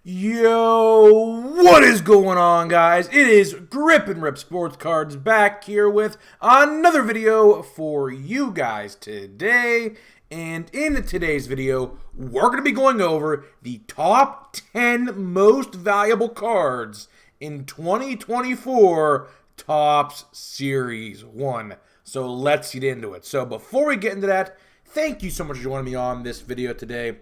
Yo, what is going on, guys? It is Grip and Rip Sports Cards back here with another video for you guys today. And in today's video, we're going to be going over the top 10 most valuable cards in 2024 Topps Series 1. So let's get into it. So before we get into that, thank you so much for joining me on this video today.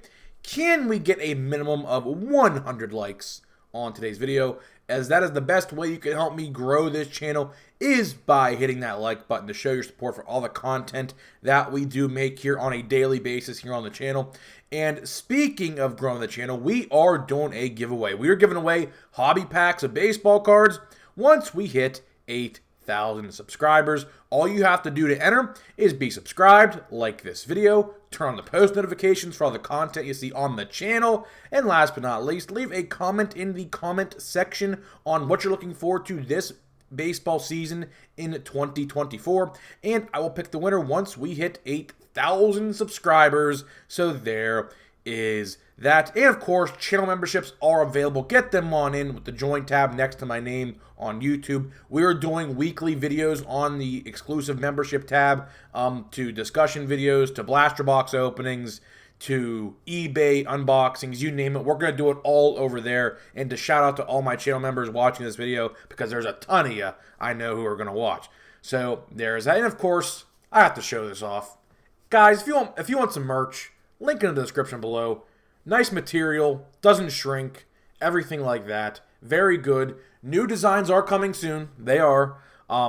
Can we get a minimum of 100 likes on today's video, as that is the best way you can help me grow this channel, is by hitting that like button to show your support for all the content that we do make here on a daily basis here on the channel. And speaking of growing the channel, we are doing a giveaway. We are giving away hobby packs of baseball cards once we hit 8,000 subscribers. All you have to do to enter is be subscribed, like this video, turn on the post notifications for all the content you see on the channel, and last but not least, leave a comment in the comment section on what you're looking forward to this baseball season in 2024, and I will pick the winner once we hit 8,000 subscribers. So there is that. And of course, channel memberships are available. Get them on in with the join tab next to my name on YouTube. We are doing weekly videos on the exclusive membership tab, to discussion videos, to blaster box openings, to eBay unboxings, you name it. We're going to do it all over there. And to shout out to all my channel members watching this video, because there's a ton of you I know who are going to watch. So there's that. And of course, I have to show this off. Guys, if you want some merch, link in the description below. Nice material, doesn't shrink, everything like that. Very good. New designs are coming soon. They are.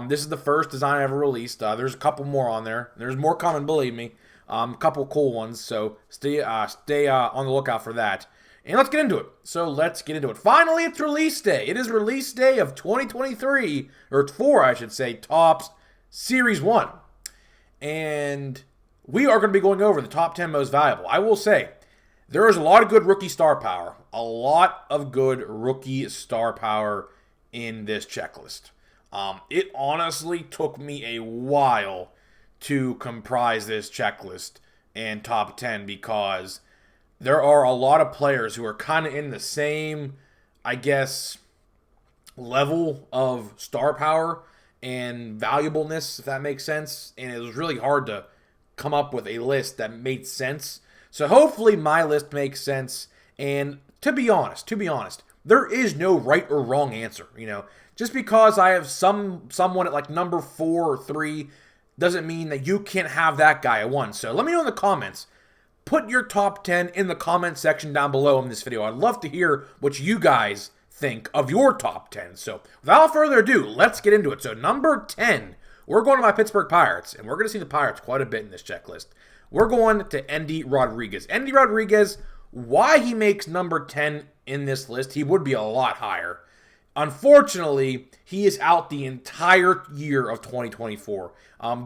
This is the first design I ever released. There's a couple more on there. There's more coming, believe me. A couple cool ones, so stay on the lookout for that. And let's get into it. So let's get into it. Finally, it's release day. It is release day of 2023, or 4, I should say, Topps Series 1. And we are going to be going over the top 10 most valuable. I will say, there is a lot of good rookie star power. A lot of good rookie star power in this checklist. It honestly took me a while to comprise this checklist and top 10, because there are a lot of players who are kind of in the same, I guess, level of star power and valuableness, if that makes sense. And it was really hard to come up with a list that made sense. So hopefully my list makes sense. And to be honest, there is no right or wrong answer. You know, just because I have someone at like number 4 or 3 doesn't mean that you can't have that guy at 1. So let me know in the comments. Put your top 10 in the comment section down below in this video. I'd love to hear what you guys think of your top 10. So without further ado, let's get into it. So number 10, we're going to my Pittsburgh Pirates, and we're going to see the Pirates quite a bit in this checklist. We're going to Endy Rodriguez. Endy Rodriguez, why he makes number 10 in this list, he would be a lot higher. Unfortunately, he is out the entire year of 2024.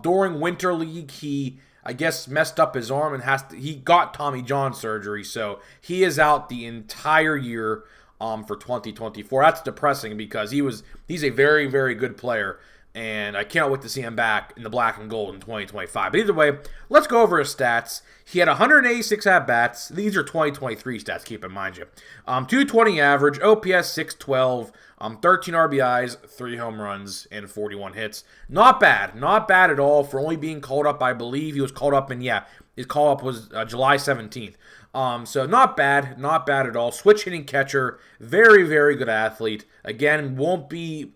During Winter League, he, I guess, messed up his arm and he got Tommy John surgery, so he is out the entire year for 2024. That's depressing, because he's a very, very good player, and I can't wait to see him back in the black and gold in 2025. But either way, let's go over his stats. He had 186 at-bats. These are 2023 stats, keep in mind you. 220 average, OPS 612, 13 RBIs, 3 home runs, and 41 hits. Not bad. Not bad at all for only being called up. I believe he was called up, and yeah, his call-up was July 17th. So not bad. Not bad at all. Switch hitting catcher. Very, very good athlete. Again, won't be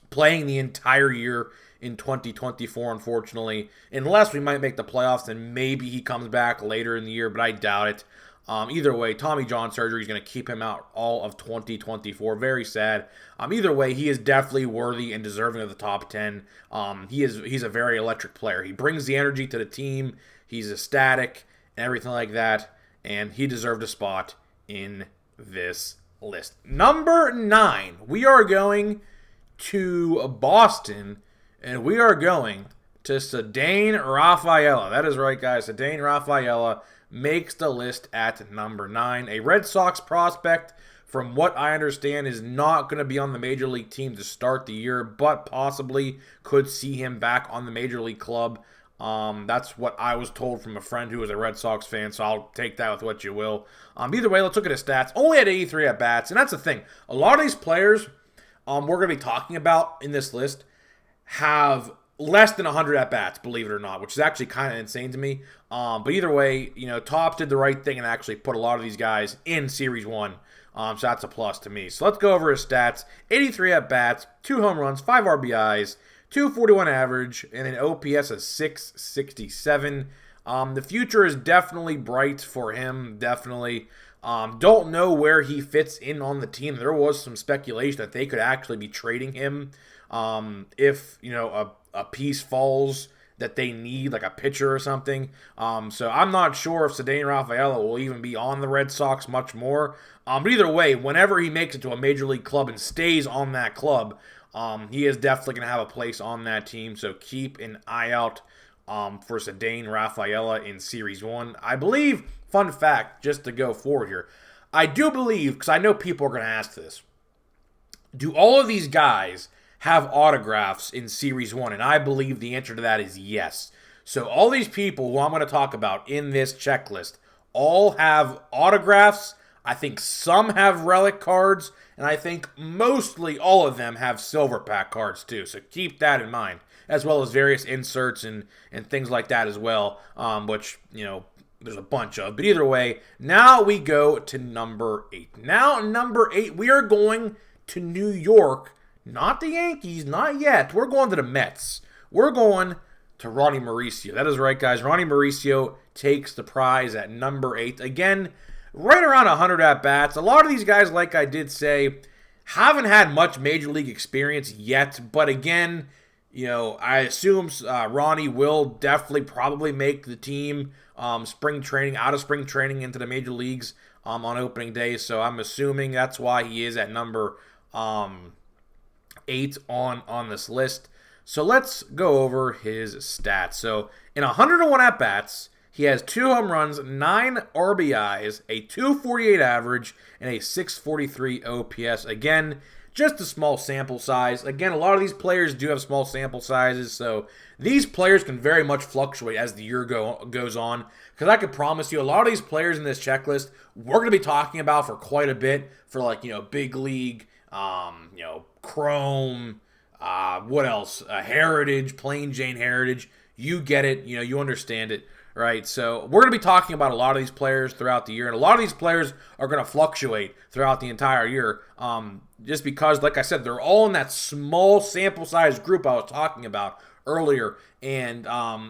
playing the entire year in 2024, unfortunately. Unless we might make the playoffs, then maybe he comes back later in the year, but I doubt it. Either way, Tommy John surgery is going to keep him out all of 2024. Very sad. Either way, he is definitely worthy and deserving of the top 10. He's a very electric player. He brings the energy to the team. He's ecstatic and everything like that, and he deserved a spot in this list. Number 9, we are going to Boston, and we are going to Sedan Rafaela. That is right, guys. Sedan Rafaela makes the list at number 9. A Red Sox prospect, from what I understand, is not going to be on the Major League team to start the year, but possibly could see him back on the Major League club That's what I was told from a friend who was a Red Sox fan, so I'll take that with what you will. Either way, let's look at his stats. Only had 83 at-bats, and that's the thing. A lot of these players we're going to be talking about in this list have less than 100 at-bats, believe it or not, which is actually kind of insane to me. But either way, Topps did the right thing and actually put a lot of these guys in Series 1. So that's a plus to me. So let's go over his stats. 83 at-bats, 2 home runs, 5 RBIs, 241 average, and an OPS of 667. The future is definitely bright for him, definitely. Don't know where he fits in on the team. There was some speculation that they could actually be trading him if, a piece falls that they need, like a pitcher or something. So I'm not sure if Sedan Rafaela will even be on the Red Sox much more. But either way, whenever he makes it to a major league club and stays on that club, he is definitely going to have a place on that team. So keep an eye out for Sedan Rafaela in Series 1. I believe, fun fact, just to go forward here, I do believe, because I know people are going to ask this, do all of these guys have autographs in Series 1? And I believe the answer to that is yes. So all these people who I'm going to talk about in this checklist all have autographs. I think some have relic cards, and I think mostly all of them have silver pack cards too. So keep that in mind, as well as various inserts and things like that as well, which, there's a bunch of. But either way, now we go to number 8. Now, number 8, we are going to New York. Not the Yankees, not yet. We're going to the Mets. We're going to Ronnie Mauricio. That is right, guys. Ronnie Mauricio takes the prize at number 8. Again, right around 100 at-bats. A lot of these guys, like I did say, haven't had much major league experience yet. But again, I assume Ronnie will definitely probably make the team out of spring training into the major leagues on opening day. So I'm assuming that's why he is at number 8 on this list. So let's go over his stats. So in 101 at-bats, he has 2 home runs, 9 RBIs, a 248 average, and a 643 OPS. Again, just a small sample size. Again, a lot of these players do have small sample sizes, so these players can very much fluctuate as the year goes on. Because I could promise you, a lot of these players in this checklist, we're going to be talking about for quite a bit, for big league, Chrome, what else? Heritage, Plain Jane Heritage. You get it, you understand it. Right, so we're going to be talking about a lot of these players throughout the year, and a lot of these players are going to fluctuate throughout the entire year, just because, like I said, they're all in that small sample size group I was talking about earlier, and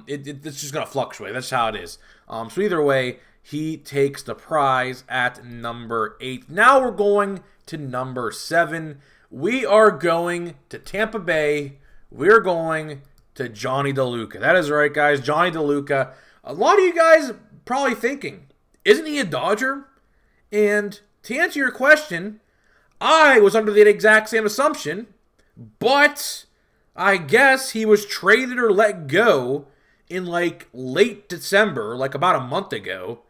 it's just going to fluctuate. That's how it is. So either way, he takes the prize at number 8. Now we're going to number 7. We are going to Tampa Bay. We're going to Johnny DeLuca. That is right, guys. Johnny DeLuca. A lot of you guys probably thinking, isn't he a Dodger? And to answer your question, I was under the exact same assumption, but I guess he was traded or let go in late December, about a month ago.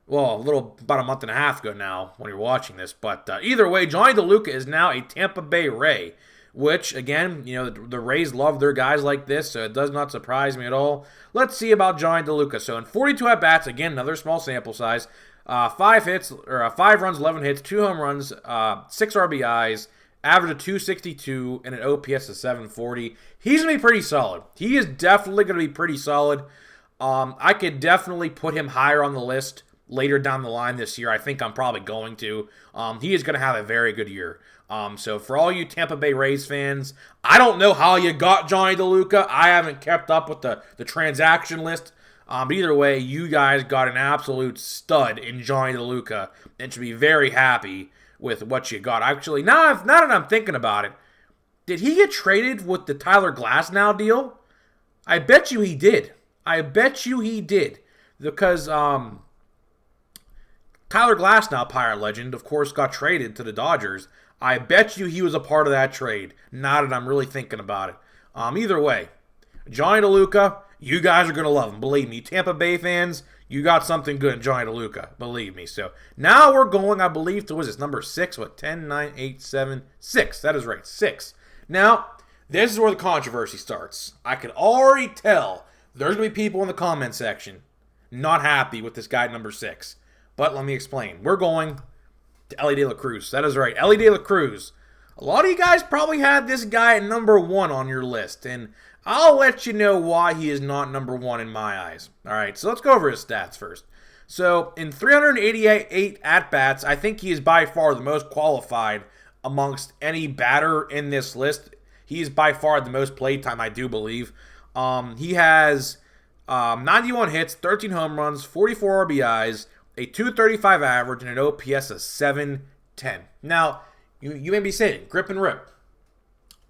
Well, about a month and a half ago now when you're watching this. But either way, Johnny DeLuca is now a Tampa Bay Ray, which, again, the Rays love their guys like this, so it does not surprise me at all. Let's see about Johnny DeLuca. So in 42 at-bats, again, another small sample size, 5 runs, 11 hits, 2 home runs, 6 RBIs, average of 262, and an OPS of 740. He's going to be pretty solid. He is definitely going to be pretty solid. I could definitely put him higher on the list later down the line this year. I think I'm probably going to. He is going to have a very good year. So for all you Tampa Bay Rays fans, I don't know how you got Johnny DeLuca. I haven't kept up with the transaction list. But either way, you guys got an absolute stud in Johnny DeLuca and should be very happy with what you got. Actually, now that I'm thinking about it, did he get traded with the Tyler Glasnow deal? I bet you he did. Because Tyler Glasnow, Pirate legend, of course, got traded to the Dodgers. I bet you he was a part of that trade. Now that I'm really thinking about it. Either way, Johnny DeLuca, you guys are going to love him. Believe me, Tampa Bay fans, you got something good in Johnny DeLuca. Believe me. So now we're going, I believe, to, number 6? 10, 9, 8, 7, 6. That is right, 6. Now, this is where the controversy starts. I can already tell There's going to be people in the comment section not happy with this guy at number 6. But let me explain. We're going to Ellie de la Cruz. That is right. Ellie de la Cruz. A lot of you guys probably had this guy at number 1 on your list. And I'll let you know why he is not number 1 in my eyes. All right, so let's go over his stats first. So in 388 at-bats, I think he is by far the most qualified amongst any batter in this list. He is by far the most played time, I do believe. He has 91 hits, 13 home runs, 44 RBIs, a 235 average, and an OPS of 710. Now, you may be saying, Grip and Rip,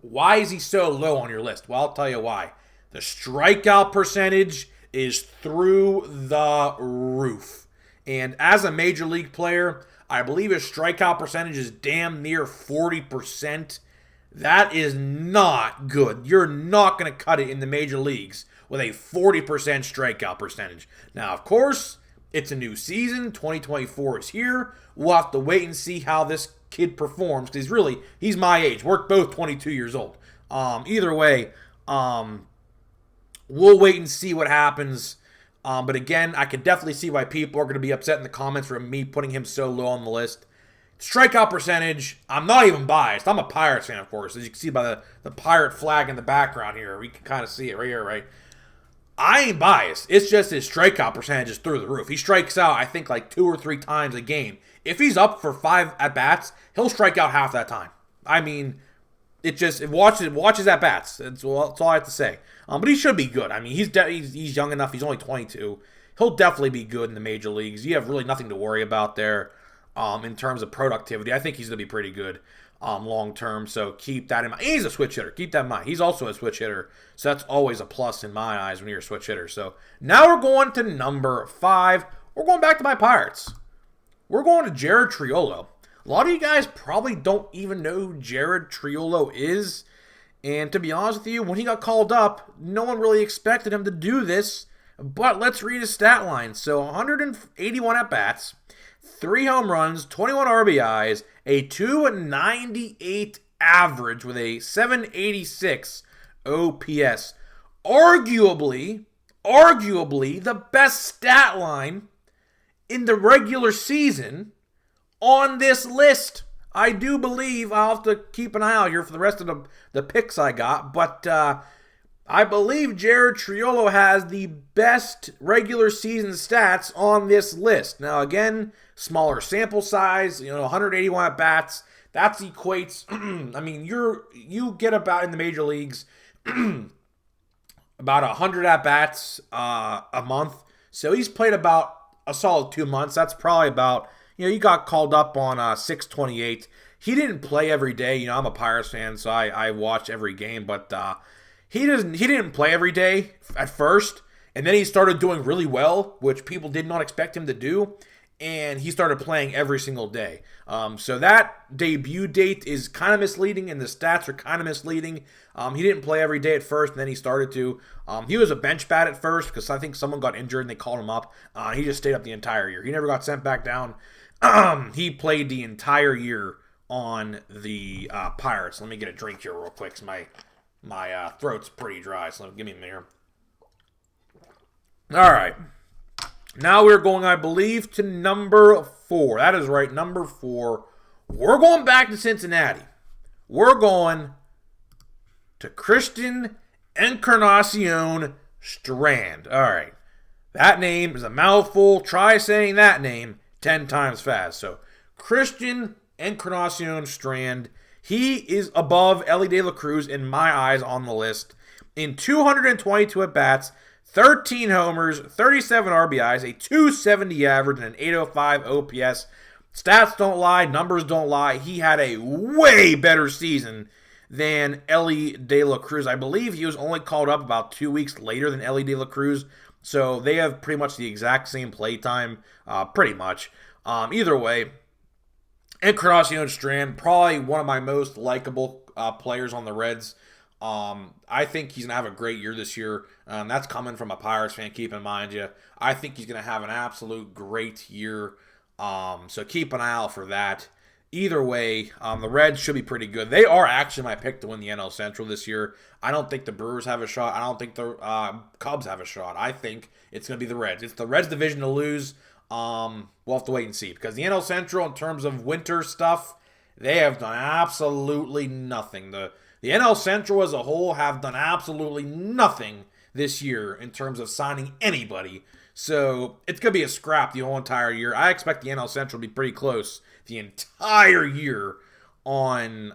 why is he so low on your list? Well, I'll tell you why. The strikeout percentage is through the roof. And as a major league player, I believe his strikeout percentage is damn near 40%. That is not good. You're not going to cut it in the major leagues with a 40% strikeout percentage. Now, of course, it's a new season. 2024 is here. We'll have to wait and see how this kid performs because he's my age. We're both 22 years old. Either way, we'll wait and see what happens. But again, I can definitely see why people are going to be upset in the comments for me putting him so low on the list. Strikeout percentage, I'm not even biased. I'm a Pirates fan, of course. As you can see by the Pirate flag in the background here. We can kind of see it right here, right? I ain't biased. It's just his strikeout percentage is through the roof. He strikes out, I think, like 2 or 3 times a game. If he's up for 5 at-bats, he'll strike out half that time. I mean, it watches at-bats. That's all I have to say. But he should be good. I mean, he's young enough. He's only 22. He'll definitely be good in the major leagues. You have really nothing to worry about there in terms of productivity. I think he's going to be pretty good long-term, so keep that in mind. He's a switch hitter. Keep that in mind. He's also a switch hitter, so that's always a plus in my eyes when you're a switch hitter. So now we're going to number 5. We're going back to my Pirates. We're going to Jared Triolo. A lot of you guys probably don't even know who Jared Triolo is. And to be honest with you, when he got called up, no one really expected him to do this. But let's read his stat line. So 181 at-bats, 3 home runs, 21 RBIs, a 298 average with a 786 OPS. Arguably the best stat line in the regular season on this list. I do believe I'll have to keep an eye out here for the rest of the picks I got, but I believe Jared Triolo has the best regular season stats on this list. Now, again, smaller sample size, 181 at-bats. That equates, I mean, you get about in the major leagues about 100 at-bats a month. So he's played about a solid 2 months. That's probably about, he got called up on 628. He didn't play every day. I'm a Pirates fan, so I watch every game, but he didn't play every day at first, and then he started doing really well, which people did not expect him to do, and he started playing every single day. So that debut date is kind of misleading, and the stats are kind of misleading. He didn't play every day at first, and then he started to. He was a bench bat at first because I think someone got injured and they called him up. He just stayed up the entire year. He never got sent back down. He played the entire year on the Pirates. Let me get a drink here real quick because my throat's pretty dry, so give me a minute. All right. Now we're going, I believe, to number 4. That is right, number 4. We're going back to Cincinnati. We're going to Christian Encarnacion Strand. All right. That name is a mouthful. Try saying that name 10 times fast. So, Christian Encarnacion Strand. He is above Ellie de la Cruz in my eyes on the list. In 222 at-bats, 13 homers, 37 RBIs, a 270 average, and an 805 OPS. Stats don't lie, numbers don't lie. He had a way better season than Ellie de la Cruz. I believe he was only called up about 2 weeks later than Ellie de la Cruz. So they have pretty much the exact same play time, pretty much. Either way, Encarnacion Strand, probably one of my most likable players on the Reds. I think he's going to have a great year this year. That's coming from a Pirates fan, keep in mind. I think he's going to have an absolute great year. So keep an eye out for that. either way, the Reds should be pretty good. They are actually my pick to win the NL Central this year. I don't think the Brewers have a shot. I don't think the Cubs have a shot. I think it's going to be the Reds. It's the Reds division to lose. We'll have to wait and see. Because the NL Central, in terms of winter stuff, they have done absolutely nothing. The NL Central as a whole have done absolutely nothing this year in terms of signing anybody. So it's going to be a scrap the whole entire year. I expect the NL Central to be pretty close the entire year on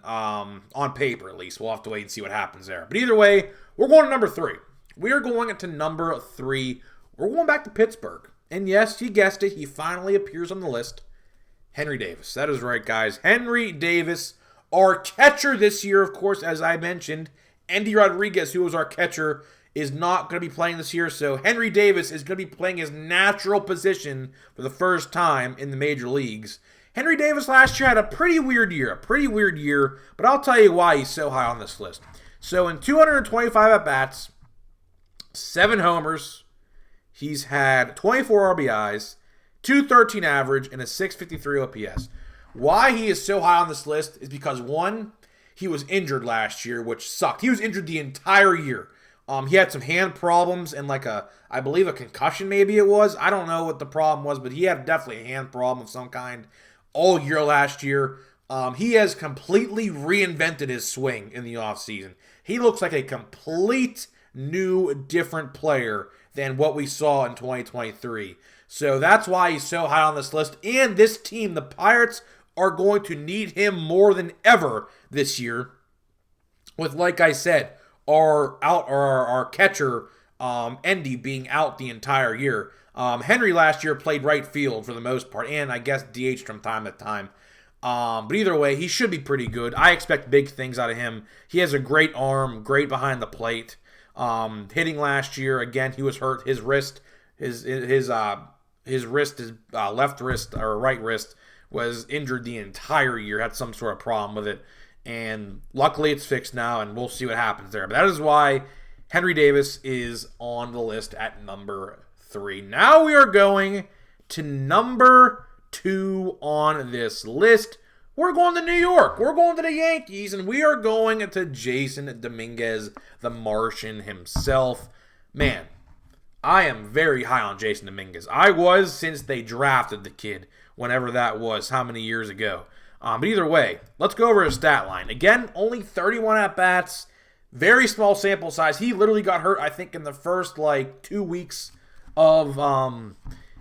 paper, at least. We'll have to wait and see what happens there. But either way, we're going to number 3. We are going to number 3. We're going back to Pittsburgh. And yes, you guessed it, he finally appears on the list. Henry Davis. That is right, guys. Henry Davis, our catcher this year, of course, as I mentioned. Andy Rodriguez, who was our catcher, is not going to be playing this year. So Henry Davis is going to be playing his natural position for the first time in the major leagues. Henry Davis last year had a pretty weird year, but I'll tell you why he's so high on this list. So in 225 at-bats, 7 homers, he's had 24 RBIs, 213 average, and a 653 OPS. Why he is so high on this list is because, one, he was injured last year, which sucked. He was injured the entire year. He had some hand problems and I believe a concussion maybe it was. I don't know what the problem was, but he had definitely a hand problem of some kind all year last year. He has completely reinvented his swing in the offseason. He looks like a complete new, different player than what we saw in 2023. So that's why he's so high on this list. And this team, the Pirates, are going to need him more than ever this year. With, like I said, our catcher, Endy, being out the entire year. Henry last year played right field for the most part, and I guess DH'd from time to time. But either way, he should be pretty good. I expect big things out of him. He has a great arm, great behind the plate. Hitting last year, again, he was hurt. His wrist, his left wrist or right wrist was injured the entire year. Had some sort of problem with it. And luckily it's fixed now, and we'll see what happens there. But that is why Henry Davis is on the list at number 3. Now we are going to number 2 on this list. We're going to New York. We're going to the Yankees, and we are going to Jason Dominguez, the Martian himself. Man, I am very high on Jason Dominguez. I was since they drafted the kid, whenever that was, how many years ago. But either way, let's go over his stat line. Again, only 31 at-bats, very small sample size. He literally got hurt, I think, in the first, 2 weeks of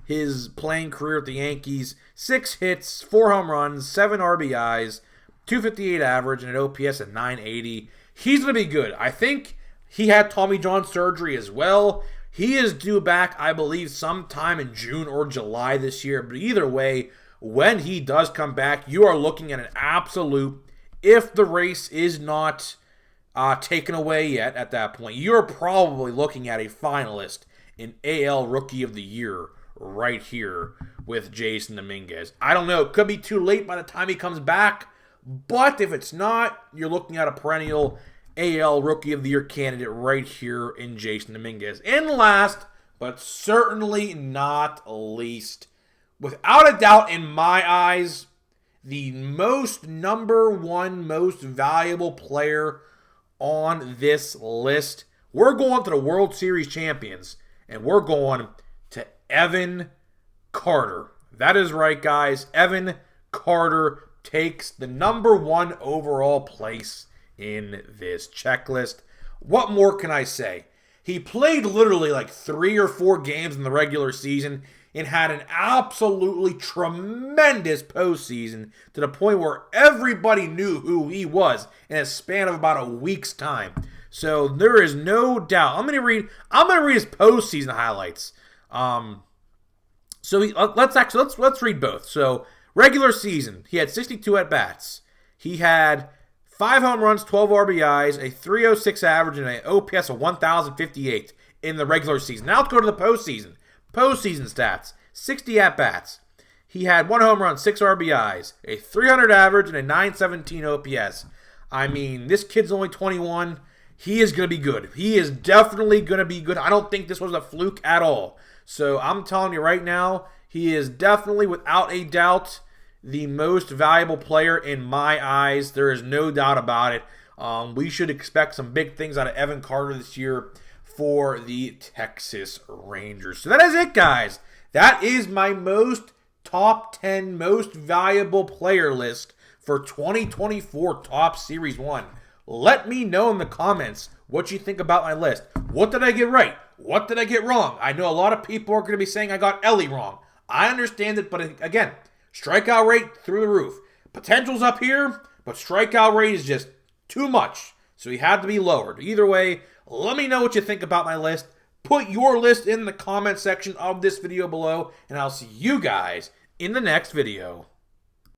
his playing career at the Yankees. 6 hits, 4 home runs, 7 RBIs, 258 average, and an OPS at 980. He's going to be good. I think he had Tommy John surgery as well. He is due back, I believe, sometime in June or July this year. But either way, when he does come back, you are looking at an absolute, if the race is not taken away yet at that point, you're probably looking at a finalist in AL Rookie of the Year right here with Jason Dominguez. I don't know. It could be too late by the time he comes back, but if it's not, you're looking at a perennial AL Rookie of the Year candidate right here in Jason Dominguez. And last, but certainly not least, without a doubt in my eyes, the number one most valuable player on this list. We're going to the World Series champions, and we're going to Evan Carter. That is right, guys. Evan Carter takes the number 1 overall place in this checklist. What more can I say? He played literally 3 or 4 games in the regular season and had an absolutely tremendous postseason to the point where everybody knew who he was in a span of about a week's time. So there is no doubt. I'm gonna read his postseason highlights. Let's read both. So regular season, he had 62 at bats. He had 5 home runs, 12 RBIs, a 306 average, and an OPS of 1,058 in the regular season. Now let's go to the postseason. Postseason stats, 60 at-bats. He had 1 home run, 6 RBIs, a 300 average, and a 917 OPS. I mean, this kid's only 21. He is going to be good. He is definitely going to be good. I don't think this was a fluke at all. So I'm telling you right now, he is definitely, without a doubt, the most valuable player in my eyes. There is no doubt about it. We should expect some big things out of Evan Carter this year for the Texas Rangers. So that is it, guys. That is my top 10 most valuable player list for 2024 Topps Series 1. Let me know in the comments what you think about my list. What did I get right? What did I get wrong? I know a lot of people are going to be saying I got Ellie wrong. I understand it, but again, strikeout rate through the roof. Potential's up here, but strikeout rate is just too much. So he had to be lowered. Either way, let me know what you think about my list. Put your list in the comment section of this video below, and I'll see you guys in the next video.